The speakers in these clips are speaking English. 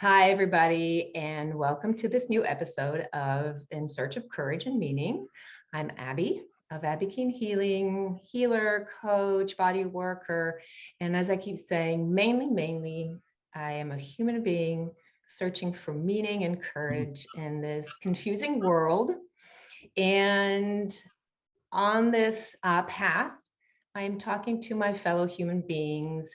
Hi, everybody, and welcome to this new episode of In Search of Courage and Meaning. I'm Abby of Abby Keen Healing, healer, coach, body worker. And as I keep saying, mainly, I am a human being searching for meaning and courage in this confusing world. And on this path, I'm talking to my fellow human beings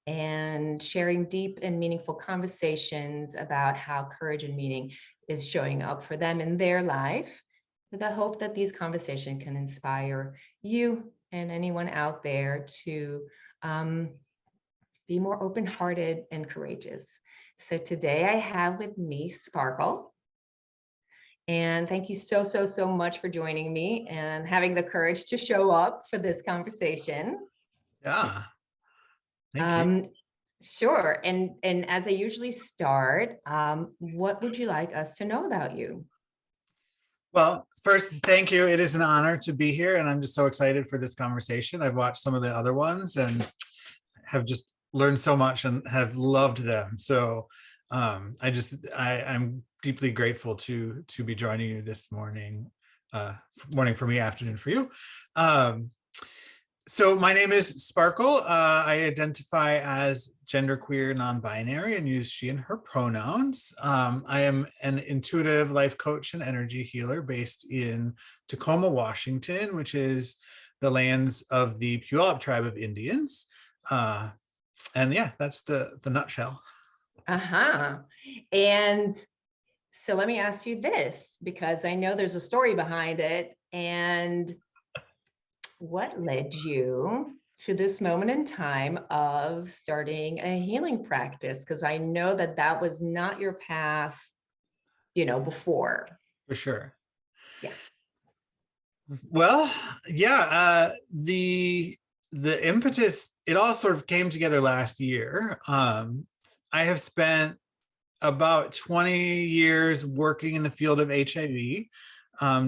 and sharing deep and meaningful conversations about how courage and meaning is showing up for them in their life, with the hope that these conversations can inspire you and anyone out there to be more open-hearted and courageous. So today I have with me Sparkle. And thank you so much for joining me and having the courage to show up for this conversation. Yeah, thank you. Sure. And as I usually start, what would you like us to know about you? Well, first, thank you. It is an honor to be here, and I'm just so excited for this conversation. I've watched some of the other ones and have just learned so much and have loved them. So I'm deeply grateful to be joining you this morning. Morning for me, afternoon for you. So my name is Sparkle. I identify as genderqueer, non-binary, and use she and her pronouns. I am an intuitive life coach and energy healer based in Tacoma, Washington, which is the lands of the Puyallup tribe of Indians. And yeah, that's the nutshell. And so let me ask you this, because I know there's a story behind it. And what led you to this moment in time of starting a healing practice? Because I know that that was not your path, before. For sure. Yeah. Well, yeah, the impetus, it all sort of came together last year. I have spent about 20 years working in the field of HIV,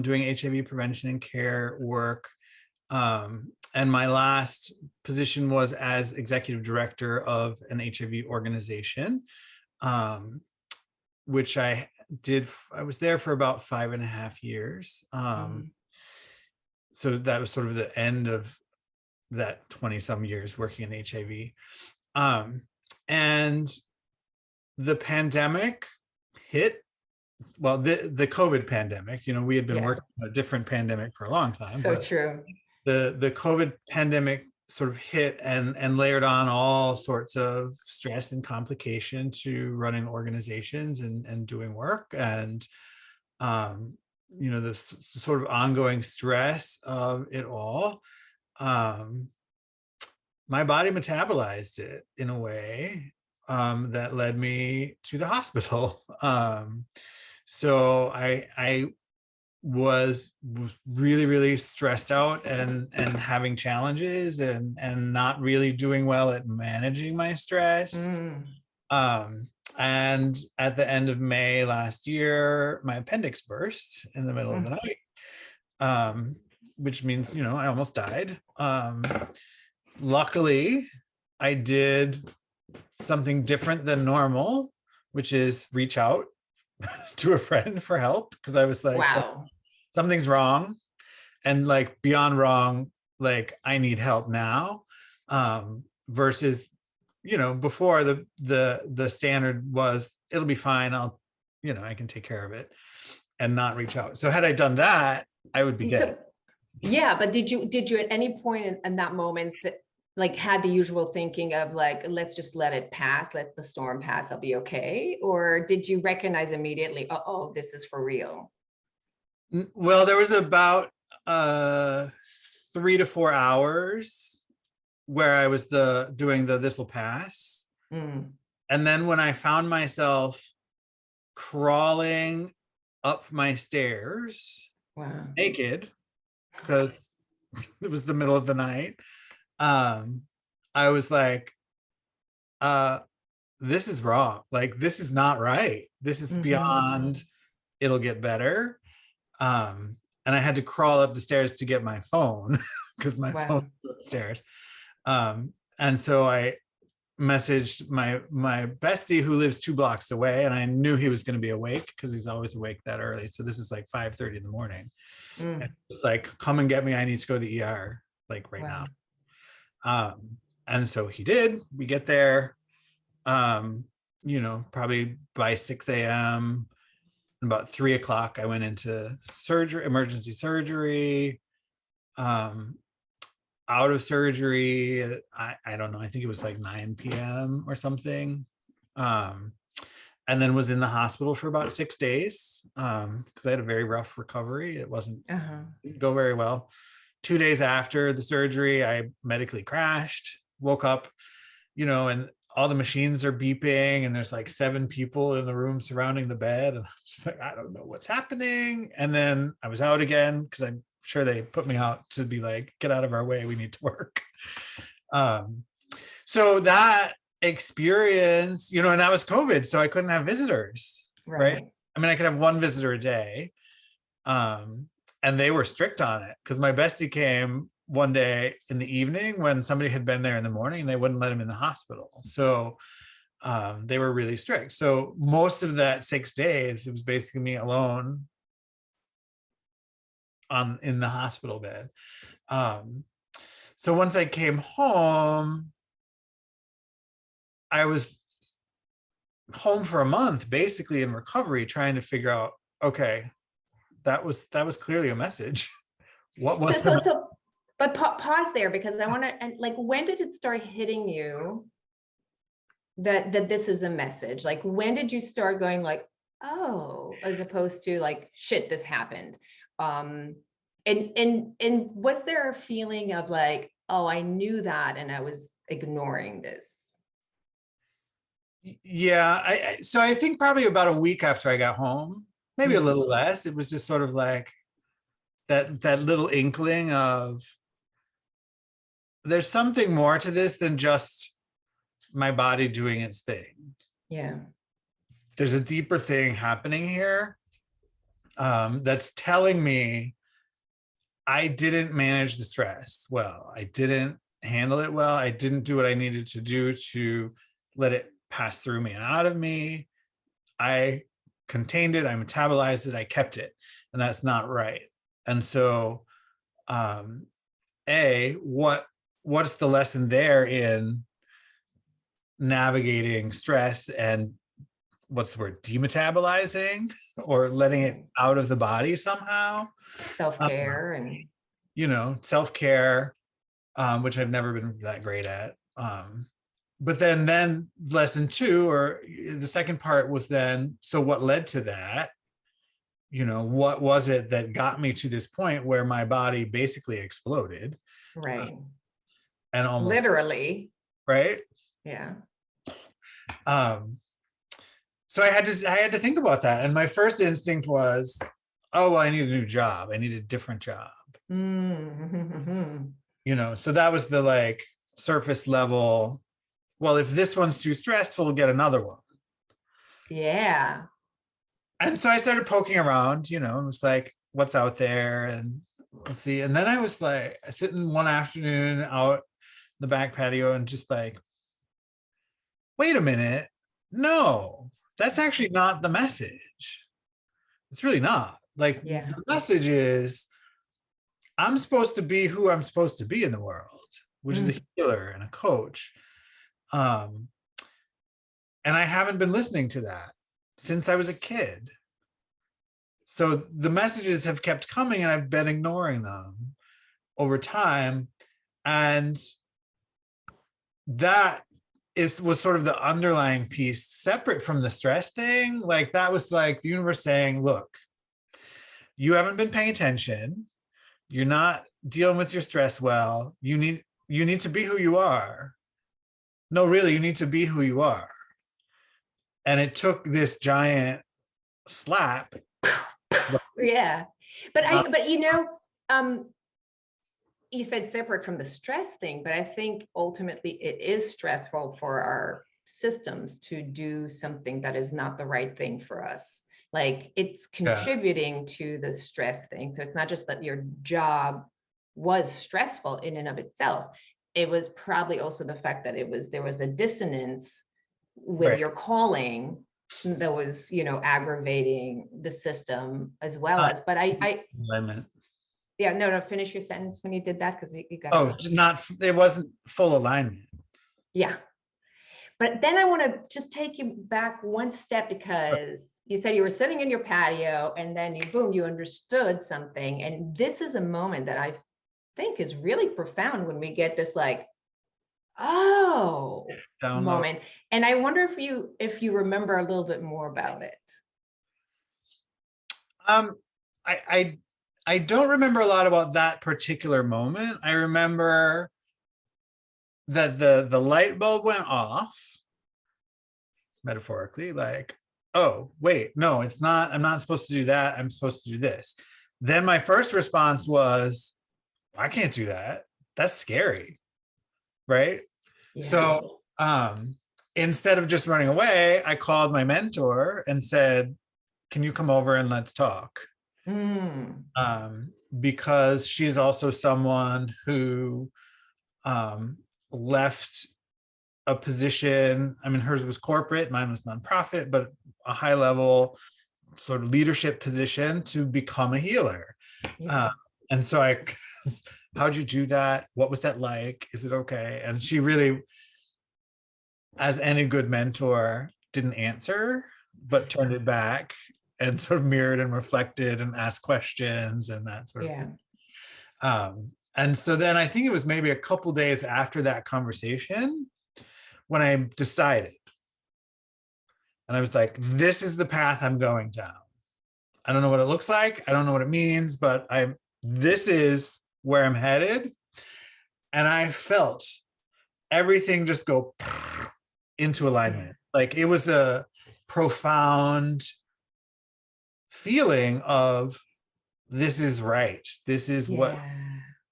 doing HIV prevention and care work. And my last position was as executive director of an HIV organization, which I did. I was there for about 5.5 years. So that was sort of the end of that 20 some years working in HIV. And the pandemic hit. Well, the COVID pandemic, we had been working on a different pandemic for a long time. So true. The COVID pandemic sort of hit and layered on all sorts of stress and complication to running organizations and doing work. And, this sort of ongoing stress of it all, my body metabolized it in a way that led me to the hospital. So I was really stressed out and having challenges and not really doing well at managing my stress. And at the end of May last year, my appendix burst in the middle of the night, which means, I almost died. Luckily, I did something different than normal, which is reach out to a friend for help, because I was like, wow, something's wrong, and like beyond wrong, like I need help now. Versus, before the standard was it'll be fine, I can take care of it and not reach out. So had I done that, I would be dead. Yeah, but did you at any point in that moment that like had the usual thinking of like, let's just let it pass, let the storm pass, I'll be okay? Or did you recognize immediately, oh, this is for real? Well, there was about 3 to 4 hours where I was doing the this will pass. And then when I found myself crawling up my stairs, naked, because it was the middle of the night, I was like, this is wrong. Like, this is not right. This is beyond it'll get better. And I had to crawl up the stairs to get my phone because my phone was upstairs. And so I messaged my bestie who lives 2 blocks away, and I knew he was going to be awake because he's always awake that early. So this is like 5:30 in the morning. And Mm. it was like, come and get me. I need to go to the ER like right now. Wow. And so he did. We get there, probably by 6 a.m. About 3 o'clock, I went into surgery, emergency surgery. Out of surgery, I don't know, I think it was like 9 p.m. or something. And then was in the hospital for about 6 days because I had a very rough recovery. It didn't go very well. 2 days after the surgery, I medically crashed, woke up, and all the machines are beeping, and there's like 7 people in the room surrounding the bed. And I'm just like, I don't know what's happening. And then I was out again because I'm sure they put me out to be like, get out of our way, we need to work. So that experience, and that was COVID, so I couldn't have visitors, right? I mean, I could have 1 visitor a day. And they were strict on it because my bestie came one day in the evening when somebody had been there in the morning, and they wouldn't let him in the hospital. So they were really strict. So most of that 6 days, it was basically me alone in the hospital bed. So once I came home, I was home for a month, basically in recovery, trying to figure out, okay, that was clearly a message. What was but pause there, because I want to, and like, when did it start hitting you that this is a message? Like, when did you start going like, oh, as opposed to like, shit, this happened? And was there a feeling of like, oh, I knew that and I was ignoring this? Yeah, so I think probably about a week after I got home, maybe a little less. It was just sort of like that little inkling of there's something more to this than just my body doing its thing. Yeah. There's a deeper thing happening here that's telling me I didn't manage the stress well. I didn't handle it well. I didn't do what I needed to do to let it pass through me and out of me. I contained it, I metabolized it, I kept it, and that's not right. And so what's the lesson there in navigating stress and what's the word, demetabolizing, or letting it out of the body somehow? Self-care and self-care, which I've never been that great at. But then lesson 2, or the second part, was then, so what led to that? What was it that got me to this point where my body basically exploded? Right. And almost literally. Right. Yeah. So I had to think about that. And my first instinct was, oh, well, I need a new job. I need a different job. Mm-hmm. So that was the like surface level. Well, if this one's too stressful, we'll get another one. Yeah. And so I started poking around, and was like, what's out there? And we'll see. And then I was like, sitting one afternoon out the back patio and just like, wait a minute. No, that's actually not the message. It's really not. Like, the message is, I'm supposed to be who I'm supposed to be in the world, which is a healer and a coach. And I haven't been listening to that since I was a kid. So the messages have kept coming and I've been ignoring them over time. And that was sort of the underlying piece, separate from the stress thing. Like, that was like the universe saying, look, you haven't been paying attention. You're not dealing with your stress well. You need to be who you are. No, really, you need to be who you are. And it took this giant slap. Yeah. But you said separate from the stress thing, but I think ultimately it is stressful for our systems to do something that is not the right thing for us. Like, it's contributing to the stress thing. So it's not just that your job was stressful in and of itself. it was probably also the fact that there was a dissonance with Right. your calling that was, aggravating the system as well Uh, as, but I, alignment. yeah, no, finish your sentence when you did that, because you got Oh, not, it wasn't full alignment. Yeah. But then I want to just take you back one step, because you said you were sitting in your patio and then you understood something. And this is a moment that I think is really profound, when we get this like, oh, Download. moment. And I wonder if you remember a little bit more about it. Um, I don't remember a lot about that particular moment. I remember that the light bulb went off, metaphorically, like, oh wait, no, it's not, I'm not supposed to do that, I'm supposed to do this. Then my first response was, I can't do that, that's scary, right? Yeah. So instead of just running away, I called my mentor and said, can you come over and let's talk? Because she's also someone who left a position. I mean, hers was corporate, mine was nonprofit, but a high level sort of leadership position to become a healer. Yeah. And so how'd you do that? What was that like? Is it okay? And she really, as any good mentor, didn't answer, but turned it back and sort of mirrored and reflected and asked questions and that sort of thing. And so then I think it was maybe a couple days after that conversation when I decided, and I was like, this is the path I'm going down. I don't know what it looks like, I don't know what it means, but this is where I'm headed. And I felt everything just go into alignment. Like, it was a profound feeling of, this is right, this is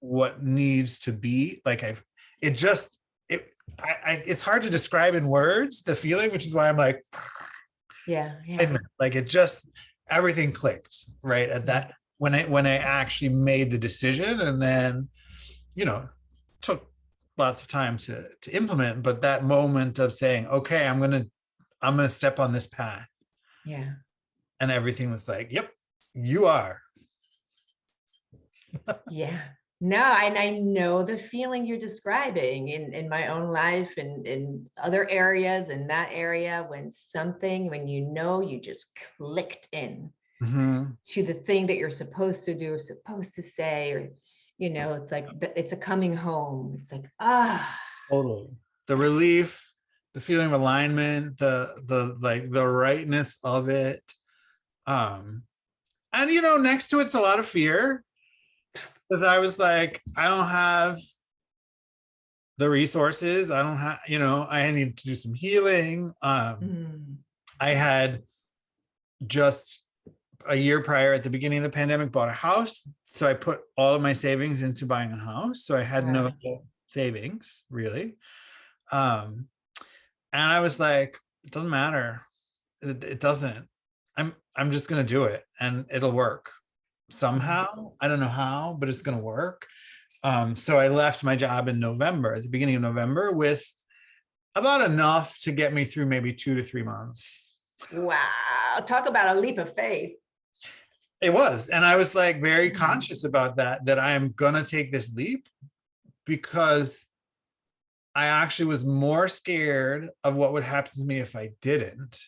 what needs to be. Like, it's hard to describe in words, the feeling, which is why I'm like, like, it just, everything clicked right at that, when I actually made the decision. And then, took lots of time to implement, but that moment of saying, okay, I'm gonna step on this path. And everything was like, yep, you are. No, and I know the feeling you're describing in my own life and in other areas, in that area, when you just clicked in to the thing that you're supposed to do, supposed to say, or, it's like, it's a coming home. It's like, totally. The relief, the feeling of alignment, the like, the rightness of it. And next to it's a lot of fear, because I was like, I don't have the resources. I don't have, I need to do some healing. I had just a year prior, at the beginning of the pandemic, bought a house. So I put all of my savings into buying a house. So I had no savings, really. And I was like, it doesn't matter. It doesn't. I'm just going to do it, and it'll work somehow. I don't know how, but it's going to work. So I left my job in November, at the beginning of November, with about enough to get me through maybe 2 to 3 months. Wow. Talk about a leap of faith. It was. And I was like very conscious about that I am going to take this leap, because I actually was more scared of what would happen to me if I didn't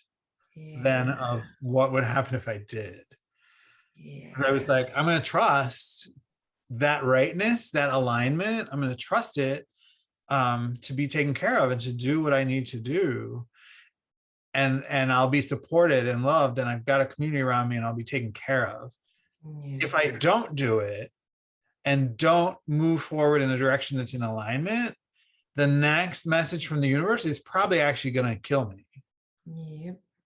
than of what would happen if I did. Because I was like, I'm going to trust that rightness, that alignment. I'm going to trust it to be taken care of and to do what I need to do. And I'll be supported and loved, and I've got a community around me, and I'll be taken care of. If I don't do it and don't move forward in a direction that's in alignment, the next message from the universe is probably actually going to kill me.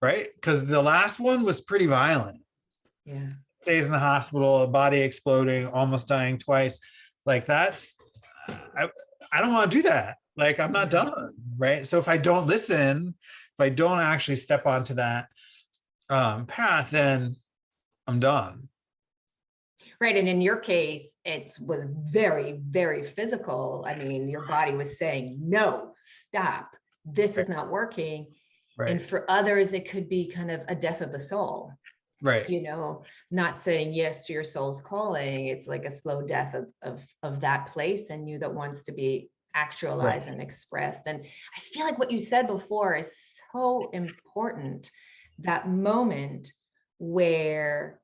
Right? Because the last one was pretty violent. Stays in the hospital, a body exploding, almost dying twice. Like, that's, I don't want to do that. Like, I'm not done. Right? So if I don't listen, if I don't actually step onto that path, then I'm done. Right. And in your case, it was very, very physical. I mean, your body was saying, no, stop. This is not working. And Right. for others, it could be kind of a death of the soul, Right. not saying yes to your soul's calling. It's like a slow death of that place in you that wants to be actualized and expressed. And I feel like what you said before is so important. That moment where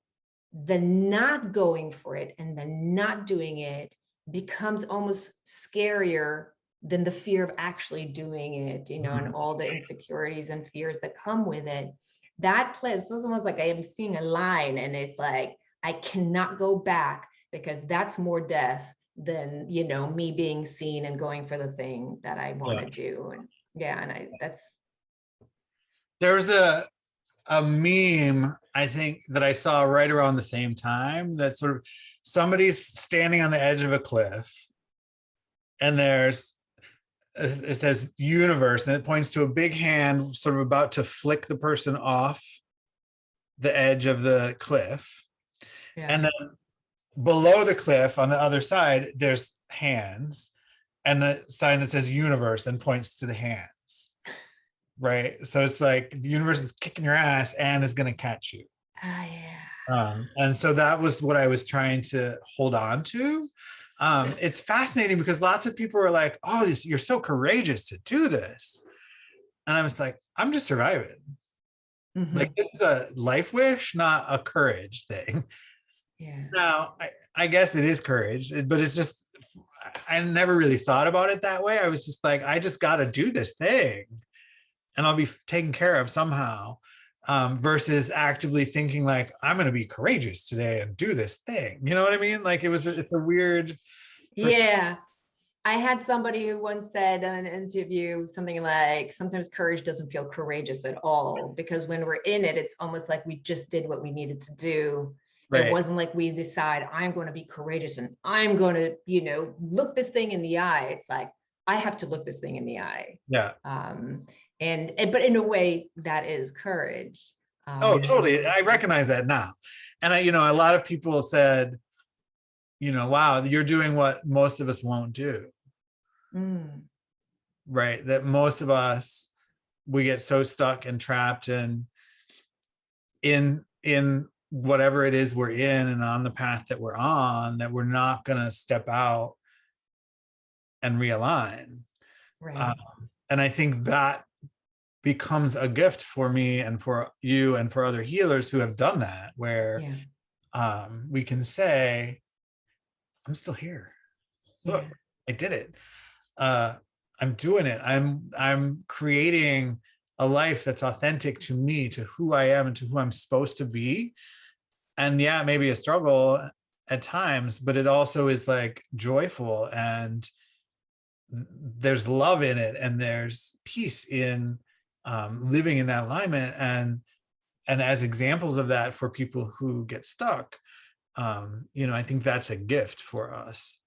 the not going for it and the not doing it becomes almost scarier than the fear of actually doing it, and all the insecurities and fears that come with it. That place, this is almost like I am seeing a line and it's like, I cannot go back because that's more death than, me being seen and going for the thing that I want to do. And yeah, and that's. There's a meme, I think, that I saw right around the same time, that sort of somebody's standing on the edge of a cliff and it says universe, and it points to a big hand sort of about to flick the person off the edge of the cliff. Yeah. And then below the cliff on the other side, there's hands, and the sign that says universe then points to the hands. Right. So it's like the universe is kicking your ass and is going to catch you. Yeah. And so that was what I was trying to hold on to. It's fascinating because lots of people are like, oh, you're so courageous to do this. And I was like, I'm just surviving. Mm-hmm. Like, this is a life wish, not a courage thing. Yeah. Now, I guess it is courage, but it's just, I never really thought about it that way. I was just like, I just got to do this thing and I'll be taken care of somehow. Versus actively thinking like, I'm going to be courageous today and do this thing. You know what I mean? Like it's a weird. Yeah. I had somebody who once said in an interview something like, sometimes courage doesn't feel courageous at all, because when we're in it, it's almost like we just did what we needed to do. Right. It wasn't like we decide I'm going to be courageous and I'm going to, look this thing in the eye. It's like, I have to look this thing in the eye. Yeah. But in a way that is courage. Oh, totally. I recognize that now. And a lot of people said, wow, you're doing what most of us won't do. Right. That most of us, we get so stuck and trapped and in whatever it is we're in and on the path that we're on, that we're not going to step out and realign. Right. And I think that becomes a gift for me and for you and for other healers who have done that, where we can say, I'm still here. Look, I did it. I'm doing it. I'm creating a life that's authentic to me, to who I am and to who I'm supposed to be. And yeah, maybe a struggle at times, but it also is like joyful, and there's love in it, and there's peace in living in that alignment, and as examples of that for people who get stuck, I think that's a gift for us.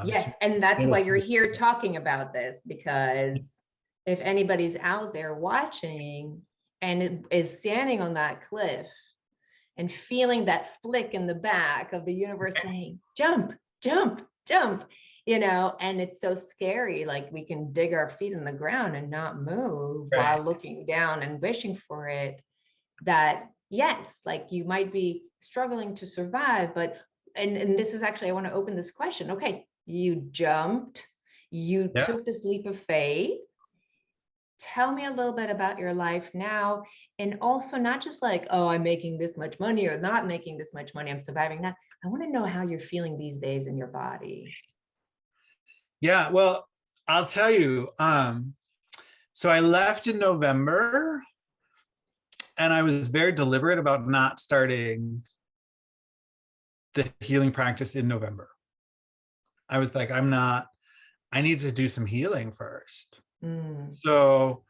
Yes, and that's why you're here talking about this, because if anybody's out there watching and is standing on that cliff and feeling that flick in the back of the universe saying, jump, jump, jump, and it's so scary, like we can dig our feet in the ground and not move while looking down and wishing for it, that yes, like you might be struggling to survive, but and this is actually, I want to open this question. Okay, you jumped, you took this leap of faith. Tell me a little bit about your life now, and also not just like, oh, I'm making this much money or not making this much money, I'm surviving that. I want to know how you're feeling these days in your body. Yeah, well, I'll tell you. So I left in November, and I was very deliberate about not starting the healing practice in November. I was like, I need to do some healing first. So,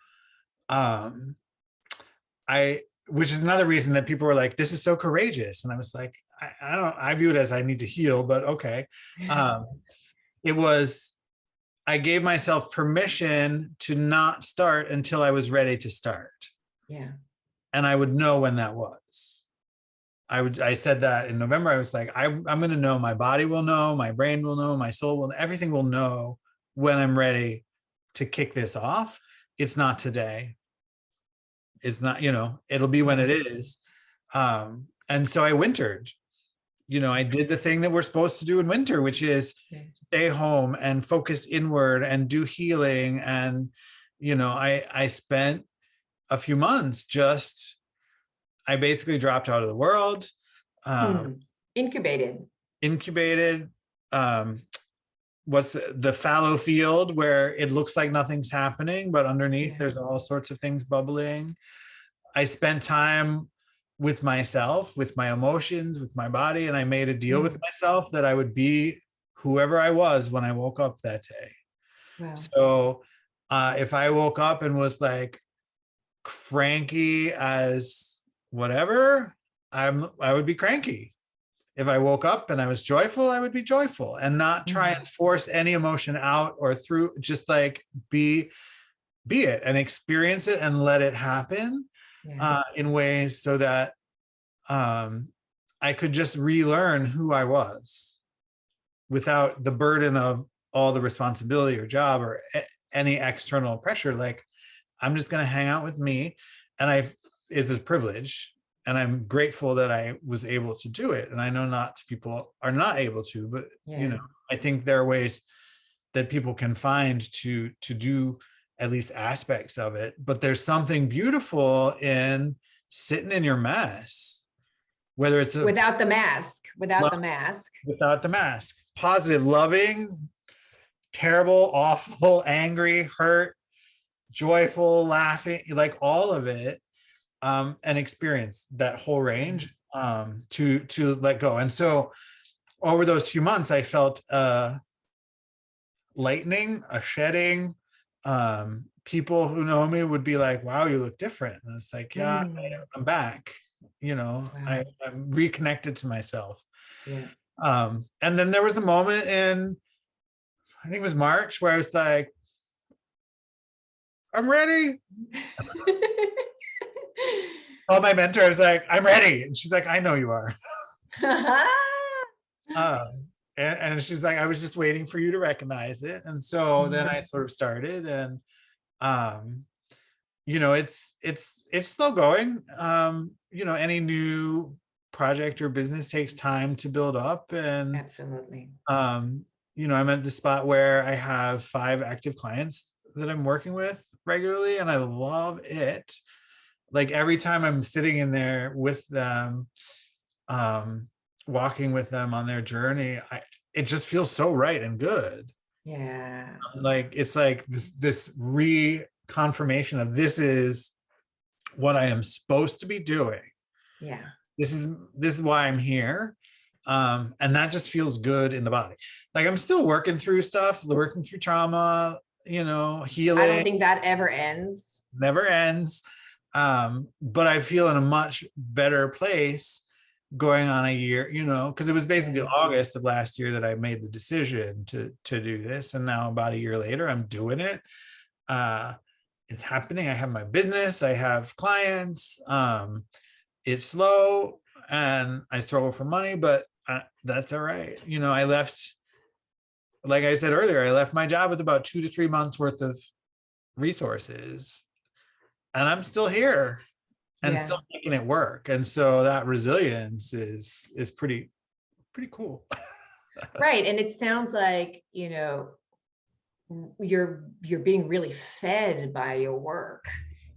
which is another reason that people were like, this is so courageous. And I was like, I view it as I need to heal, but okay. I gave myself permission to not start until I was ready to start. Yeah. And I would know when that was. I said that in November. I was like, I'm going to know, my body will know, my brain will know, my soul will, everything will know when I'm ready to kick this off. It's not today. It's not, it'll be when it is. And so I wintered. I did the thing that we're supposed to do in winter, which is stay home and focus inward and do healing. And, I spent a few months I basically dropped out of the world. Incubated. What's the fallow field where it looks like nothing's happening, but underneath there's all sorts of things bubbling. I spent time with myself, with my emotions, with my body, and I made a deal with myself that I would be whoever I was when I woke up that day. Wow. So if I woke up and was like cranky as whatever, I would be cranky. If I woke up and I was joyful, I would be joyful, and not try and force any emotion out or through, just like be it and experience it and let it happen in ways so that I could just relearn who I was without the burden of all the responsibility or job or any external pressure. Like, I'm just going to hang out with me, and it's a privilege. And I'm grateful that I was able to do it. And I know people are not able to, but I think there are ways that people can find to do at least aspects of it. But there's something beautiful in sitting in your mess, whether it's without the mask, without the mask, positive, loving, terrible, awful, angry, hurt, joyful, laughing, like all of it. And experience that whole range to let go. And so over those few months, I felt lightening, a shedding. People who know me would be like, wow, you look different. And it's like, yeah, I'm back. Wow. I'm reconnected to myself. Yeah. And then there was a moment in, I think it was March, where I was like, I'm ready. Called my mentor. I was like, I'm ready. And she's like, I know you are. And she's like, I was just waiting for you to recognize it. And so then I sort of started, and it's still going. Any new project or business takes time to build up. And absolutely. I'm at the spot where I have 5 active clients that I'm working with regularly, and I love it. Like, every time I'm sitting in there with them, walking with them on their journey, it just feels so right and good. Yeah. Like, it's like this reconfirmation of, this is what I am supposed to be doing. Yeah. This is why I'm here. And that just feels good in the body. Like, I'm still working through stuff, working through trauma, healing. I don't think that ever ends. Never ends. But I feel in a much better place going on a year, because it was basically August of last year that I made the decision to do this. And now about a year later, I'm doing it. It's happening. I have my business. I have clients. It's slow and I struggle for money, but that's all right. I left, like I said earlier, I left my job with about 2 to 3 months worth of resources. And I'm still here and still making it work. And so that resilience is pretty cool. Right. And it sounds like, you're being really fed by your work.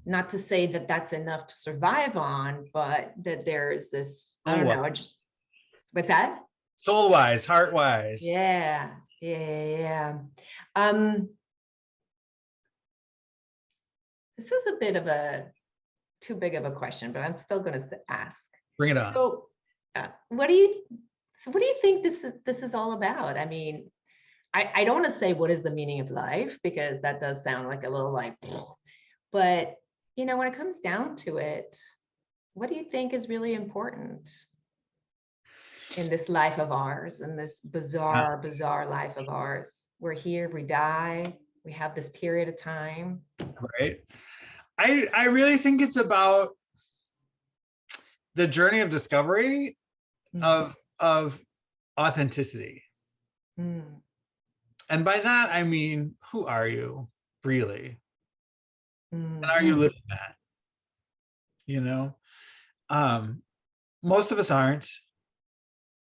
Not to say that that's enough to survive on, but that there's this, I don't know, what's that? Soul wise, heart wise. Yeah. This is a bit of too big of a question, but I'm still going to ask. Bring it on. So, what do you think this is all about? I mean, I don't want to say what is the meaning of life, because that does sound like a little like, but when it comes down to it, what do you think is really important in this life of ours, in this bizarre life of ours? We're here, we die, we have this period of time. Right. I really think it's about the journey of discovery Mm. of authenticity. Mm. And by that, I mean, who are you really? And are you Mhm. living that? You know, um, most of us aren't.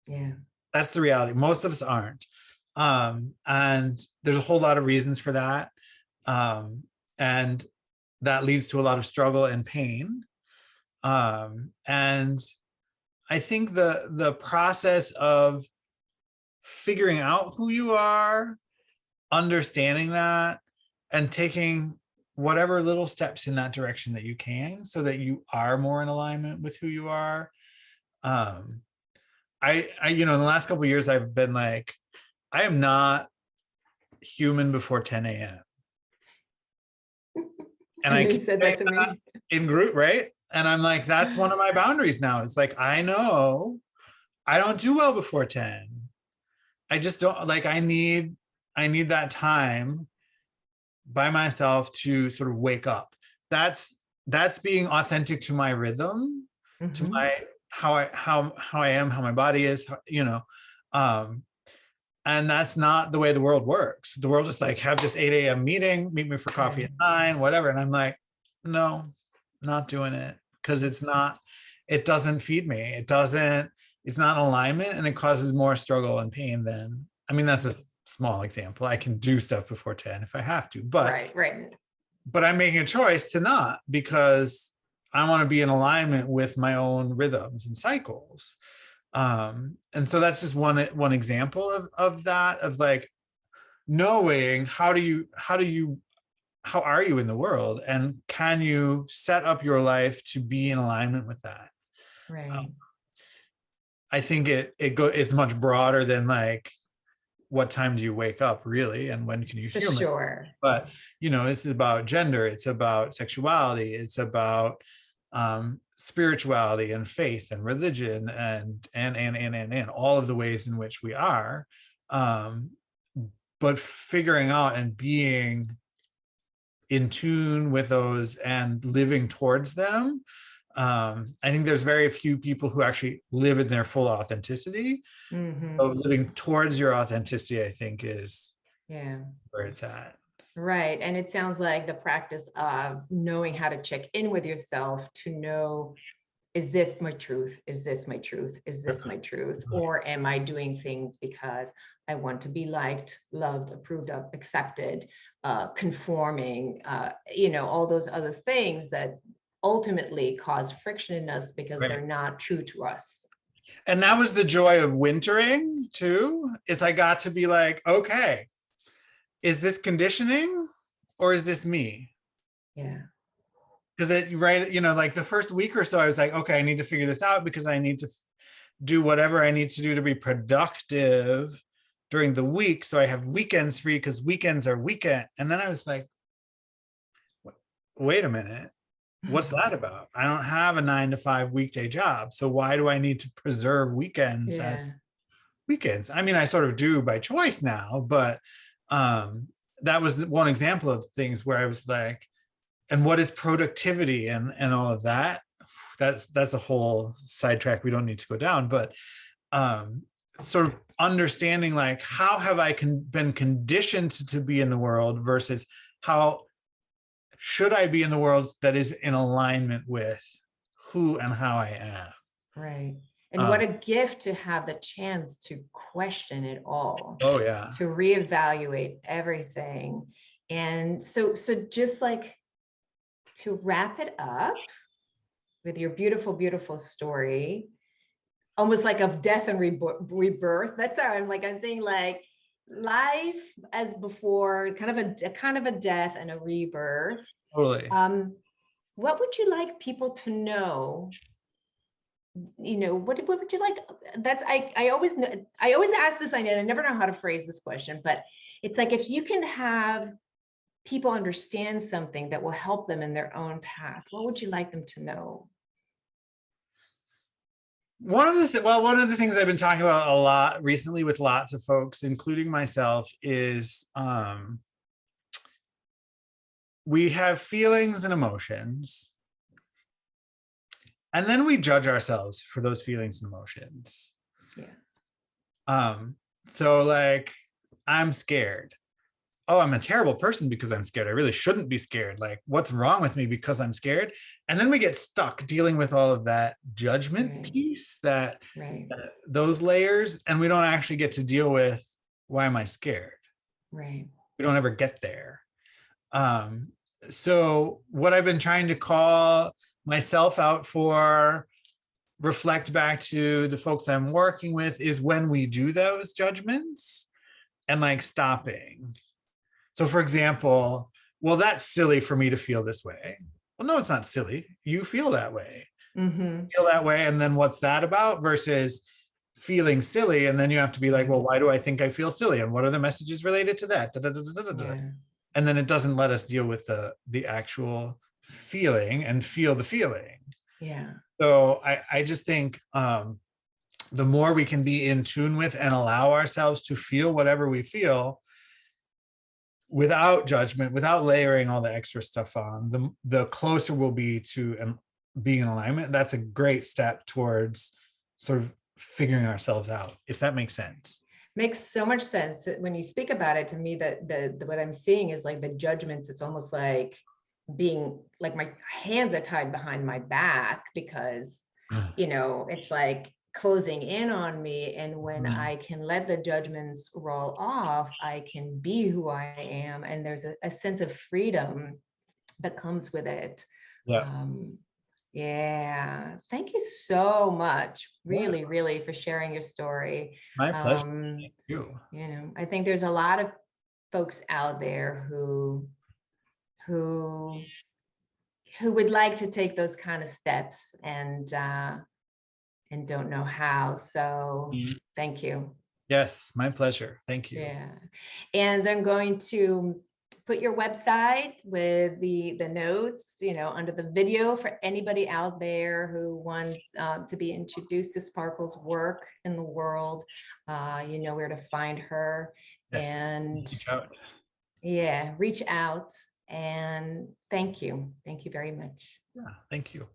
Yeah. That's the reality. Most of us aren't. And there's a whole lot of reasons for that. And that leads to a lot of struggle and pain. And I think the process of figuring out who you are, understanding that, and taking whatever little steps in that direction that you can so that you are more in alignment with who you are. um in the last couple of years I've been like, I am not human before 10 a.m. and I I know you can said say that to that me. in group, right? And I'm like, that's one of my boundaries now. It's like, I know I don't do well before 10. I just don't, like, I need that time by myself to sort of wake up. That's being authentic to my rhythm, to Hmm. my how I am, how my body is, um and that's not the way the world works. The world is like, have this 8 a.m. meeting, meet me for coffee Right. at 9, whatever. And I'm like, no, not doing it, because it doesn't feed me. It's not alignment, and it causes more struggle and pain than, I mean, that's a small example. I can do stuff before 10 if I have to, Right. Right. but I'm making a choice to not, because I want to be in alignment with my own rhythms and cycles. And so that's just one example of that, of like knowing how are you in the world, and can you set up your life to be in alignment with that. Right. um, I think it's much broader than like, what time do you wake up really, and when can you For human. sure. But it's about gender, it's about sexuality, it's about spirituality and faith and religion, and all of the ways in which we are. um, but figuring out and being in tune with those and living towards them. I think there's very few people who actually live in their full authenticity. So Hmm. living towards your authenticity, I think, is Yeah. where it's at. Right. And it sounds like the practice of knowing how to check in with yourself to know, is this my truth? Is this my truth? Is this my truth? Or am I doing things because I want to be liked, loved, approved of, accepted, conforming, all those other things that ultimately cause friction in us because Right. they're not true to us. And that was the joy of wintering too, is I got to be like, okay, is this conditioning or is this me? Yeah. Because like the first week or so, I was like, okay, I need to figure this out, because I need to do whatever I need to do to be productive during the week, so I have weekends free, because weekends are weekend. And then I was like, wait a minute, what's that about? I don't have a 9 to 5 weekday job, so why do I need to preserve weekends as Yeah. weekends? I mean, I sort of do by choice now, but um that was one example of things where I was like, and what is productivity and all of that. That's a whole sidetrack we don't need to go down, but sort of understanding, like, how have I been conditioned to be in the world versus how should I be in the world that is in alignment with who and how I am. Right. And what um, a gift to have the chance to question it all, oh yeah, to reevaluate everything. And so just like to wrap it up with your beautiful, beautiful story, almost like of death and rebirth. That's how I'm saying, like, life as before, kind of a death and a rebirth. totally. Um, what would you like people to know? What would you like? That's I always know, I always ask this, and I never know how to phrase this question, but it's like, if you can have people understand something that will help them in their own path, what would you like them to know? One of the things I've been talking about a lot recently with lots of folks, including myself, is we have feelings and emotions, And then we judge ourselves for those feelings and emotions. Yeah. So like, I'm scared. Oh, I'm a terrible person because I'm scared. I really shouldn't be scared. Like, what's wrong with me because I'm scared? And then we get stuck dealing with all of that judgment Right. piece, that Right. those layers, and we don't actually get to deal with, why am I scared? Right. We don't ever get there. Um, so what I've been trying to call myself out for, reflect back to the folks I'm working with, is when we do those judgments and like stopping. So for example, well, that's silly for me to feel this way. Well, no, it's not silly. You feel that way. Mm-hmm. Feel that way. And then what's that about? Versus feeling silly. And then you have to be like, Yeah. well, why do I think I feel silly? And what are the messages related to that? Da, da, da, da, da, da. Yeah. And then it doesn't let us deal with the actual feeling and feel the feeling. Yeah. So I just think the more we can be in tune with and allow ourselves to feel whatever we feel without judgment, without layering all the extra stuff on, the closer we'll be to being in alignment. That's a great step towards sort of figuring ourselves out, if that makes sense. Makes so much sense when you speak about it. To me, that the what I'm seeing is like the judgments. It's almost like being like my hands are tied behind my back because, it's like closing in on me. And when I can let the judgments roll off, I can be who I am. And there's a sense of freedom that comes with it. Yeah. Yeah. Thank you so much, Yeah. really, really, for sharing your story. My pleasure. Um, Thank you. I think there's a lot of folks out there who would like to take those kind of steps and don't know how. So Mhm. thank you. Yes, my pleasure. Thank you. Yeah. And I'm going to put your website with the notes, under the video for anybody out there who wants to be introduced to Sparkle's work in the world. You know where to find her. Yes. And Reach out. yeah, reach out. And thank you. Thank you very much. Yeah, thank you.